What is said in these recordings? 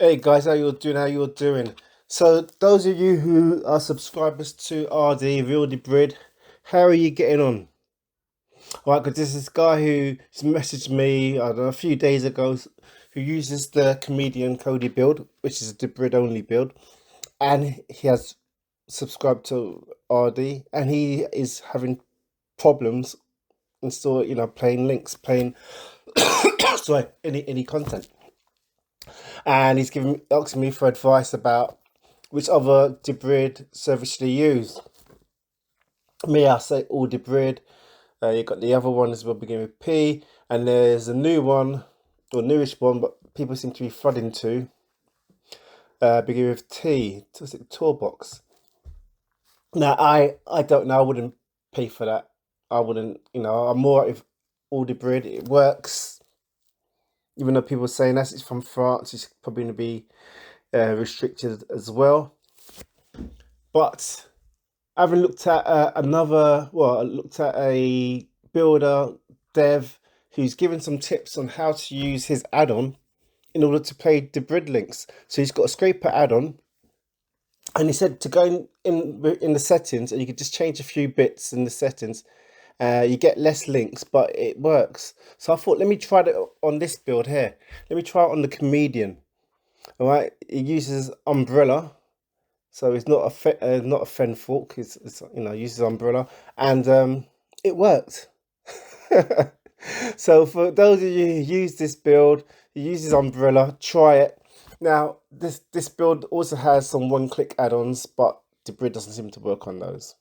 Hey guys, how you all doing? How you all doing? So those of you who are subscribers to RD Real Debrid, how are you getting on? All right, because there's this guy who messaged me, I don't know, a few days ago, who uses the comedian Kodi Build, which is a Debrid only build, and he has subscribed to RD, and he is having problems install, playing links, playing sorry, any content, and he's asking me for advice about which other Debrid service should he use. Me, I say all Debrid. You got the other one as well, beginning with P, and there's a new one, or newish one, but people seem to be flooding to, beginning with T. What's it, Toolbox. Now, I don't know. I wouldn't pay for that. I wouldn't. I'm more with all Debrid. It works. Even though people are saying that it's from France, it's probably going to be restricted as well. But I haven't looked at I looked at a builder dev who's given some tips on how to use his add-on in order to play Debrid links. So he's got a scraper add-on, and he said to go in the settings, and you can just change a few bits in the settings. You get less links, but it works. So I thought, let me try it on this build here. Let me try it on the comedian. All right, it uses umbrella. So it's not a fen fork. It's uses umbrella, and it worked. So for those of you who use this build, who uses umbrella, try it. Now this build also has some one-click add-ons, but Debrid doesn't seem to work on those.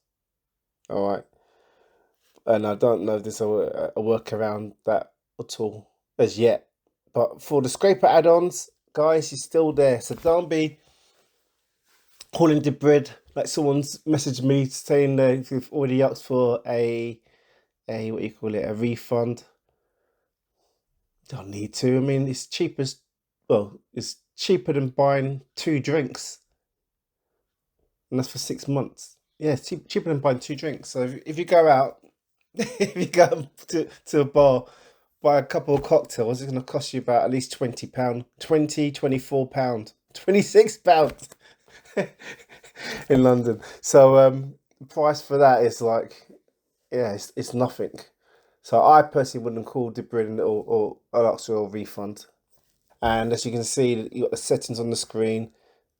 All right, and I don't know if there's a workaround that at all as yet. But for the scraper add-ons, guys, you're still there. So don't be calling Debrid like someone's messaged me saying they've already asked for a what you call it, a refund. Don't need to. I mean, it's it's cheaper than buying 2 drinks, and that's for 6 months. Yeah, it's cheaper than buying 2 drinks. So if you go out, if you go to a bar, buy a couple of cocktails, it's going to cost you about at least £20, 20, £24, £26 in London. So price for that is like, yeah, it's nothing. So I personally wouldn't call Debrid or ask for a refund. And as you can see, you got the settings on the screen.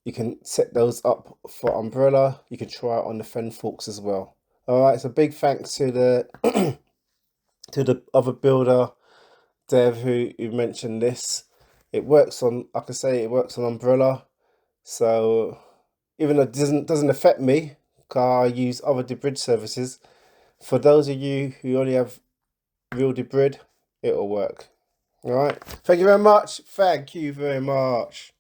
You can set those up for umbrella. You can try it on the fen forks as well. All right, so big thanks to the to the other builder dev who mentioned this. It works on, like I say, it works on umbrella. So even though it doesn't affect me, because I use other Debrid services, for those of you who only have Real Debrid, it'll work. All right. Thank you very much. Thank you very much.